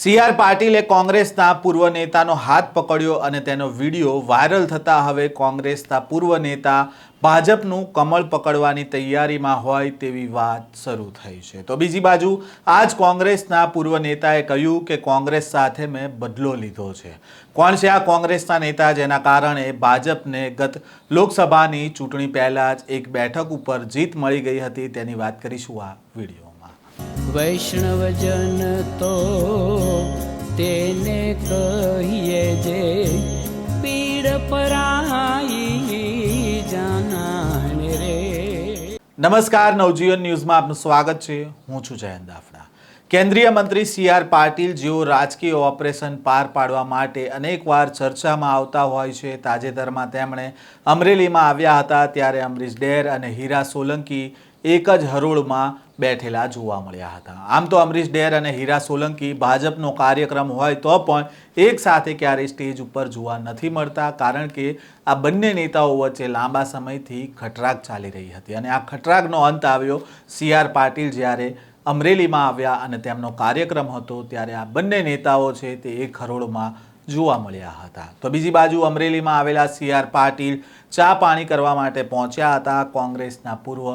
સી.આર. પાટીલે કોંગ્રેસના પૂર્વ નેતાનો હાથ પકડ્યો અને તેનો વિડીયો વાયરલ થતા હવે કોંગ્રેસના પૂર્વ નેતા ભાજપનું કમળ પકડવાની તૈયારીમાં હોય તેવી વાત શરૂ થઈ છે। તો બીજી બાજુ આજ કોંગ્રેસના પૂર્વ નેતાએ કહ્યું કે કોંગ્રેસ સાથે મેં બદલો લીધો છે। કોણ છે આ કોંગ્રેસના નેતા જેના કારણે ભાજપને ગત લોકસભાની ચૂંટણી પહેલાં જ એક બેઠક ઉપર જીત મળી ગઈ હતી તેની વાત કરીશું આ વિડીયોમાં। વૈષ્ણવજન તો તેને કહીએ જે પીડ પરાઈ જાનાને રે। નમસ્કાર, નવજીવન ન્યૂઝમાં આપનું સ્વાગત છે। હું છું જયંત દાફડા। કેન્દ્રીય મંત્રી સી.આર. પાટીલ જેઓ રાજકીય ઓપરેશન પાર પાડવા માટે અનેકવાર ચર્ચામાં આવતા હોય છે। તાજેતરમાં તેમણે અમરેલીમાં આવ્યા હતા ત્યારે અમરીશ ડેર અને હીરા સોલંકી એક જ હરોળમાં બેઠેલા જોવા મળ્યા હતા। આમ તો અમરીશ ડેર અને હીરા સોલંકી ભાજપનો કાર્યક્રમ હોય તો પણ એક સાથે ક્યારેય સ્ટેજ ઉપર જોવા નથી મળતા, કારણ કે આ બંને નેતાઓ વચ્ચે લાંબા સમયથી ખટરાક ચાલી રહી હતી અને આ ખટરાકનો અંત આવ્યો સી.આર. પાટીલ જ્યારે અમરેલીમાં આવ્યા અને તેમનો કાર્યક્રમ હતો ત્યારે આ બંને નેતાઓ છે તે એક હરોળમાં જોવા મળ્યા હતા। તો બીજી બાજુ અમરેલીમાં આવેલા સી.આર. પાટીલ ચા પાણી કરવા માટે પહોંચ્યા હતા કોંગ્રેસના પૂર્વ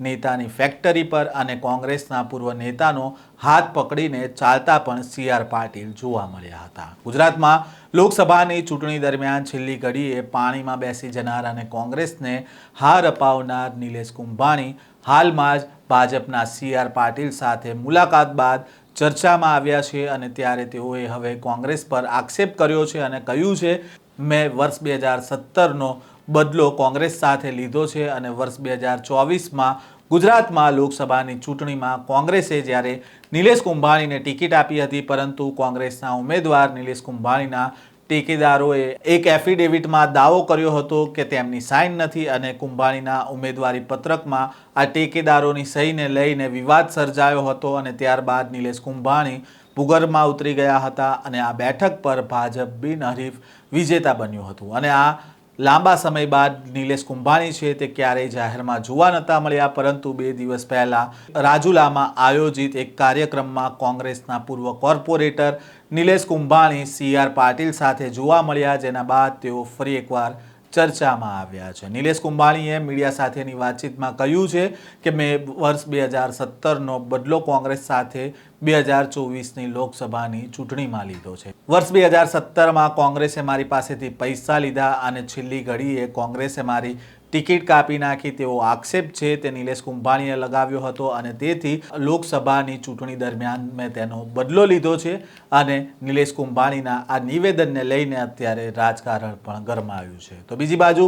નેતાની ફેક્ટરી પર અને કોંગ્રેસના પૂર્વ નેતાનો હાથ પકડીને ચાલતા પણ સી.આર. પાટીલ જોવા મળ્યા હતા। ગુજરાતમાં લોકસભાની ચૂંટણી દરમિયાન છેલ્લી ઘડીએ પાણીમાં બેસી જનાર અને કોંગ્રેસને હાર અપાવનાર નિલેશ કુંભાણી હાલમાં જ ભાજપના સી.આર. પાટીલ સાથે મુલાકાત બાદ ચર્ચામાં આવ્યા છે અને ત્યારે તેઓએ હવે કોંગ્રેસ પર આક્ષેપ કર્યો છે અને કહ્યું છે મેં વર્ષ 2017નો બદલો કોંગ્રેસ સાથે લીધો છે અને વર્ષ 2024માં ગુજરાતમાં લોકસભાની ચૂંટણીમાં કોંગ્રેસે જ્યારે નિલેશ કુંભાણીને ટિકિટ આપી હતી, પરંતુ કોંગ્રેસના ઉમેદવાર નિલેશ કુંભાણીના ટેકેદારોએ એક એફિડેવિટમાં દાવો કર્યો હતો કે તેમની સાઇન નથી અને કુંભાણીના ઉમેદવારી પત્રકમાં આ ટેકેદારોની સહીને લઈને વિવાદ સર્જાયો હતો અને ત્યારબાદ નિલેશ કુંભાણી ભૂગર્ભમાં ઉતરી ગયા હતા અને આ બેઠક પર ભાજપ બિનહરીફ વિજેતા બન્યું હતું અને આ લાંબા સમય બાદ નિલેશ કુંભાણી છે તે ક્યારેય જાહેરમાં જોવા નહોતા મળ્યા, પરંતુ 2 દિવસ પહેલાં રાજુલામાં આયોજિત એક કાર્યક્રમમાં કોંગ્રેસના પૂર્વ કોર્પોરેટર નિલેશ કુંભાણી સી.આર. પાટીલ સાથે જોવા મળ્યા, જેના બાદ તેઓ ફરી એકવાર ચર્ચામાં આવ્યા છે। નિલેશ કુંભાણીએ મીડિયા સાથેની વાતચીતમાં કહ્યું છે કે મેં વર્ષ 2017નો બદલો કોંગ્રેસ સાથે 2024ની લોકસભાની ચૂંટણીમાં લીધો છે। વર્ષ 2017માં કોંગ્રેસે મારી પાસેથી પૈસા લીધા અને છેલ્લી ઘડીએ કોંગ્રેસે મારી ટિકિટ કાપી નાખી તેવો આક્ષેપ છે તે નિલેશ કુંભાણીએ લગાવ્યો હતો અને તેથી લોકસભાની ચૂંટણી દરમિયાન મેં તેનો બદલો લીધો છે અને નિલેશ કુંભાણીના આ નિવેદનને લઈને અત્યારે રાજકારણ પણ ગરમાયું છે। તો બીજી બાજુ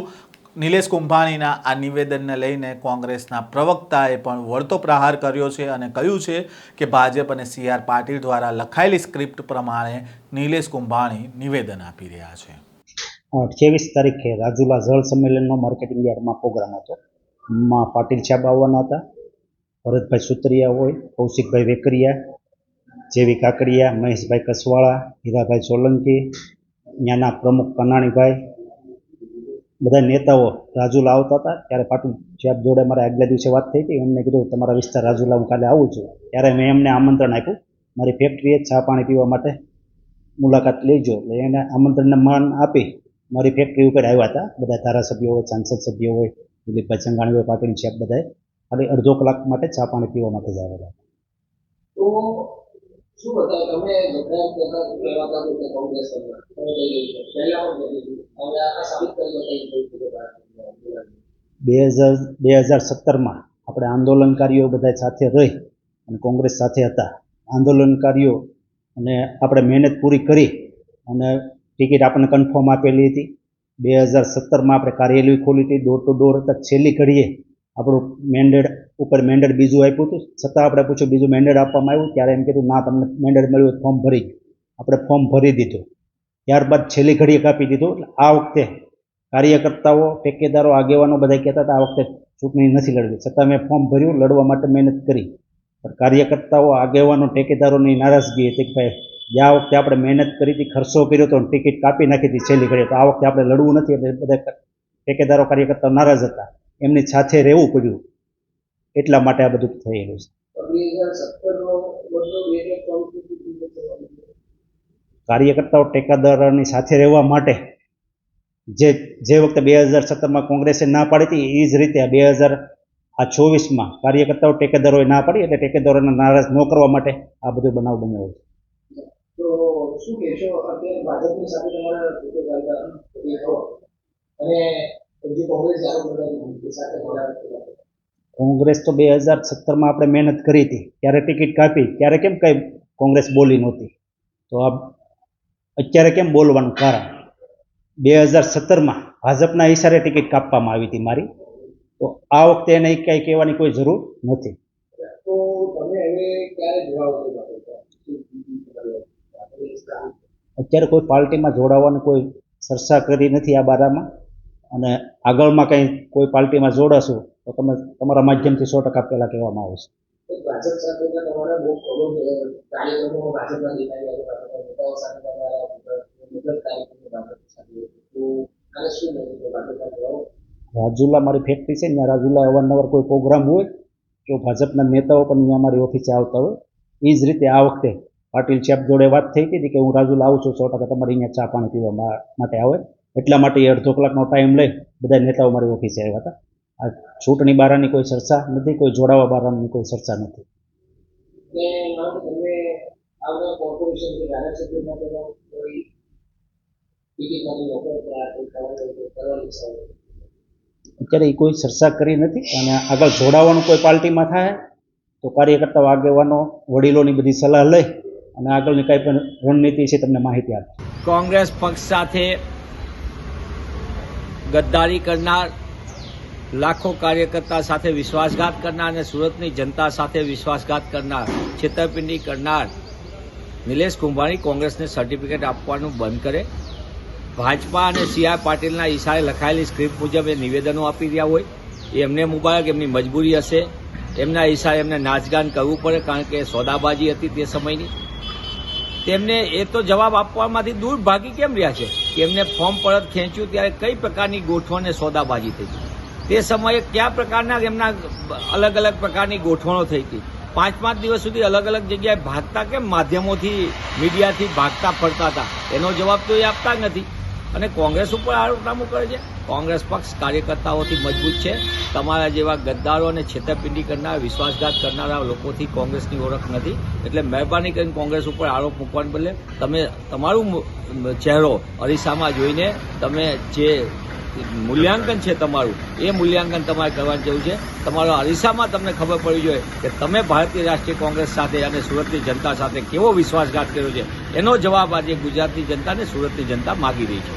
નિલેશ કુંભાણીના આ નિવેદનને લઈને કોંગ્રેસના પ્રવક્તાએ પણ વળતો પ્રહાર કર્યો છે અને કહ્યું છે કે ભાજપ અને સી.આર. પાટીલ દ્વારા લખાયેલી સ્ક્રિપ્ટ પ્રમાણે નિલેશ કુંભાણી નિવેદન આપી રહ્યા છે। 23 તારીખે રાજુલા જળ સંમેલનનો માર્કેટિંગ યાર્ડમાં પ્રોગ્રામ હતો। માં પાટીલ સાહેબ આવવાના હતા, ભરતભાઈ સુતરિયા હોય, કૌશિકભાઈ વેકરિયા, જેવી કાકડિયા, મહેશભાઈ કસવાળા, હીરાભાઈ સોલંકી, ત્યાંના પ્રમુખ કનાણીભાઈ, બધા નેતાઓ રાજુલા આવતા હતા। ત્યારે પાટીલ સાહેબ જોડે મારે આગલા દિવસે વાત થઈ હતી। એમને કીધું તમારા વિસ્તાર રાજુલા હું કાલે આવું છું, ત્યારે મેં એમને આમંત્રણ આપ્યું મારી ફેક્ટરીએ ચા પાણી પીવા માટે મુલાકાત લેજો, એટલે એને આમંત્રણને માન આપી મારી ફેક્ટરી ઉપર આવ્યા હતા। બધા ધારાસભ્યો હોય, સાંસદ સભ્યો હોય, દિલીપભાઈ ચંગાણી હોય, પાટીલ સાહેબ બધાએ ખાલી અડધો કલાક માટે ચા પાણી પીવા માટે જ આવેલા। તો શું બતાવો તમે બધા કહેવાતા કે કોંગ્રેસ પહેલા હવે આ સાબિત કર્યું 2017માં આપણે આંદોલનકારીઓ બધા સાથે રહી અને કોંગ્રેસ સાથે હતા। આંદોલનકારીઓ અને આપણે મહેનત પૂરી કરી અને ટિકિટ આપણને કન્ફર્મ આપેલી હતી। 2017માં આપણે કાર્યાલય ખોલી હતી, ડોર ટુ ડોર હતા। છેલ્લી ઘડીએ આપણું મેન્ડેટ ઉપર મેન્ડેટ બીજું આપ્યું હતું, છતાં આપણે પૂછ્યું બીજું મેન્ડેટ આપવામાં આવ્યું, ત્યારે એમ કીધું ના તમને મેન્ડેટ મળ્યું ફોર્મ ભરી ગયું। આપણે ફોર્મ ભરી દીધું, ત્યારબાદ છેલ્લી ઘડીએ કાપી દીધું। એટલે આ વખતે કાર્યકર્તાઓ, ઠેકેદારો, આગેવાનો બધા કહેતા હતા આ વખતે ચૂંટણી નથી લડવી, છતાં મેં ફોર્મ ભર્યું, લડવા માટે મહેનત કરી। પણ કાર્યકર્તાઓ, આગેવાનો, ઠેકેદારોની નારાજગી હતી કે ભાઈ આ વખતે આપણે મહેનત કરી હતી, ખર્ચો કર્યો હતો, ટિકિટ કાપી નાખી હતી છેલ્લી ઘડીએ, તો આ વખતે આપણે લડવું નથી, એટલે બધા ઠેકેદારો, કાર્યકર્તાઓ નારાજ હતા, એમની સાથે રહેવું પડ્યું, એટલા માટે આ બધું થયેલું છે। કાર્યકર્તાઓ ટેકાદારોની સાથે રહેવા માટે જે વખતે 2017માં કોંગ્રેસે ના પાડી હતી એ જ રીતે 2024માં કાર્યકર્તાઓ ટેકેદારોએ ના પાડી એટલે ટેકેદારોને નારાજ ન કરવા માટે આ બધો બનાવ બન્યો છે. તો શું કહેશો અત્યારે ભાજપની સાથે તમારા લોકો ચાલતા અને જે કોંગ્રેસ આરોપ લગાવી સાથે કોંગ્રેસ તો 2017માં આપણે મહેનત કરી હતી, ત્યારે ટિકિટ કાપી, ત્યારે કેમ કંઈ કોંગ્રેસ બોલી નહોતી, તો આ અત્યારે કેમ બોલવાનું કારણ? 2017માં ભાજપના ઈશારે ટિકિટ કાપવામાં આવી હતી મારી, તો આ વખતે એને કંઈ કહેવાની કોઈ જરૂર નથી. તો તમે હવે ક્યારે જોડાવો અત્યારે કોઈ પાર્ટીમાં જોડાવાની કોઈ ચર્ચા કરી નથી આ બારામાં, અને આગળમાં કંઈ કોઈ પાર્ટીમાં જોડાશું તો તમે તમારા માધ્યમથી 100% પહેલાં કહેવામાં આવશે. ભાજપ સાથેના તમારા બહુ ખબર કાર્યક્રમો ભાજપના નેતાઓ સાથે રાજુલા મારી ફેક્ટરી છે, ત્યાં રાજુલા અવારનવાર કોઈ પ્રોગ્રામ હોય તો ભાજપના નેતાઓ પણ ત્યાં મારી ઓફિસે આવતા હોય. એ જ રીતે આ વખતે પાટીલ સાહેબ જોડે વાત થઈ હતી કે હું રાજુલા આવું છું, 100% તમારે અહીંયા ચા પાણી પીવા માટે આવે, એટલા માટે અડધો કલાકનો ટાઈમ લઈ બધા નેતાઓ મારી ઓફિસે આવ્યા હતા. આ ચૂંટણી બારાની કોઈ ચર્ચા નથી, કોઈ જોડાવા બારાની કોઈ ચર્ચા નથી. અત્યારે એ કોઈ ચર્ચા કરી નથી, અને આગળ જોડાવાનું કોઈ પાર્ટીમાં થાય તો કાર્યકર્તાઓ, આગેવાનો, વડીલોની બધી સલાહ લઈ અને આગળની કાંઈ પણ રણનીતિ છે તમને માહિતી આપે. કોંગ્રેસ પક્ષ સાથે ગદ્દારી કરનાર, લાખો કાર્યકર્તા સાથે વિશ્વાસઘાત કરનાર અને સુરતની જનતા સાથે વિશ્વાસઘાત કરનાર, છેતરપિંડી કરનાર નિલેશ કુંભાણી કોંગ્રેસને સર્ટિફિકેટ આપવાનું બંધ કરે. ભાજપા અને CR પાટીલના ઈશારે લખાયેલી સ્ક્રિપ્ટ મુજબ એ નિવેદનો આપી રહ્યા હોય એ એમને મુબારક, એમની મજબૂરી હશે. એમના ઈશારે એમને નાચગાન કરવું પડે, કારણ કે સોદાબાજી હતી તે સમયની. તેમને એ તો જવાબ આપવામાંથી દૂર ભાગી કેમ રહ્યા છે કે એમને ફોર્મ પરત ખેંચ્યું ત્યારે કઈ પ્રકારની ગોઠવણ અને સોદાબાજી થઈ હતી, તે સમયે કયા પ્રકારના એમના અલગ અલગ પ્રકારની ગોઠવણો થઈ હતી. 5-5 દિવસ સુધી અલગ અલગ જગ્યાએ ભાગતા કેમ, માધ્યમોથી, મીડિયાથી ભાગતા ફરતા હતા, એનો જવાબ તો એ આપતા જ નથી. અને કોંગ્રેસ ઉપર આરોપનામું કરે છે. કોંગ્રેસ પક્ષ કાર્યકર્તાઓથી મજબૂત છે. તમારા જેવા ગદ્દારો અને છેતરપિંડી કરનાર, વિશ્વાસઘાત કરનારા લોકોથી કોંગ્રેસની ઓળખ નથી. એટલે મહેરબાની કરીને કોંગ્રેસ ઉપર આરોપ મૂકવાને બદલે તમે તમારું ચહેરો અરીસામાં જોઈને તમે જે મૂલ્યાંકન છે તમારું, એ મૂલ્યાંકન તમારે કરવાની જરૂર છે. તમારો અરીસામાં તમને ખબર પડવી જોઈએ કે તમે ભારતીય રાષ્ટ્રીય કોંગ્રેસ સાથે અને સુરતની જનતા સાથે કેવો વિશ્વાસઘાત કર્યો છે. એનો જવાબ આજે ગુજરાતની જનતા અને સુરતની જનતા માગી રહી છે.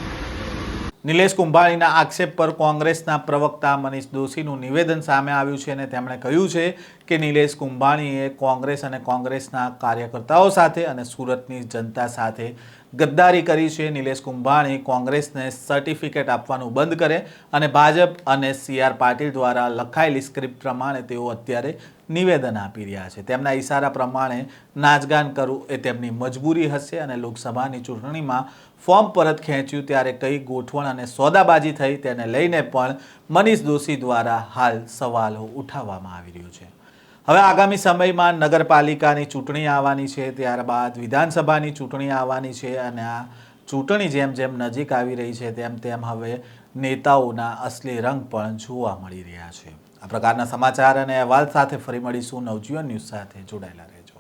નિલેશ કુંભાણીના આક્ષેપ પર કોંગ્રેસના પ્રવક્તા મનીષ દોશીનું નિવેદન સામે આવ્યું છે, અને તેમણે કહ્યું છે કે નિલેશ કુંભાણીએ કોંગ્રેસ અને કોંગ્રેસના કાર્યકર્તાઓ સાથે અને સુરતની જનતા સાથે ગદ્દારી કરી છે. નિલેશ કુંભાણી કોંગ્રેસને સર્ટિફિકેટ આપવાનું બંધ કરે અને ભાજપ અને CR પાટીલ દ્વારા લખાયેલી સ્ક્રિપ્ટ પ્રમાણે તેઓ અત્યારે નિવેદન આપી રહ્યા છે. તેમના ઈશારા પ્રમાણે નાચગાન કરવું એ તેમની મજબૂરી હશે, અને લોકસભાની ચૂંટણીમાં ફોર્મ પરત ખેંચ્યું ત્યારે કઈ ગોઠવણ અને સોદાબાજી થઈ તેને લઈને પણ મનીષ દોશી દ્વારા હાલ સવાલો ઉઠાવવામાં આવી રહ્યો છે. હવે આગામી સમયમાં નગરપાલિકાની ચૂંટણી આવવાની છે, ત્યારબાદ વિધાનસભાની ચૂંટણી આવવાની છે, અને આ ચૂંટણી જેમ જેમ નજીક આવી રહી છે તેમ તેમ હવે નેતાઓના અસલી રંગ પણ જોવા મળી રહ્યા છે. આ પ્રકારના સમાચાર અને અહેવાલ સાથે ફરી મળીશું. નવજીવન ન્યૂઝ સાથે જોડાયેલા રહેજો.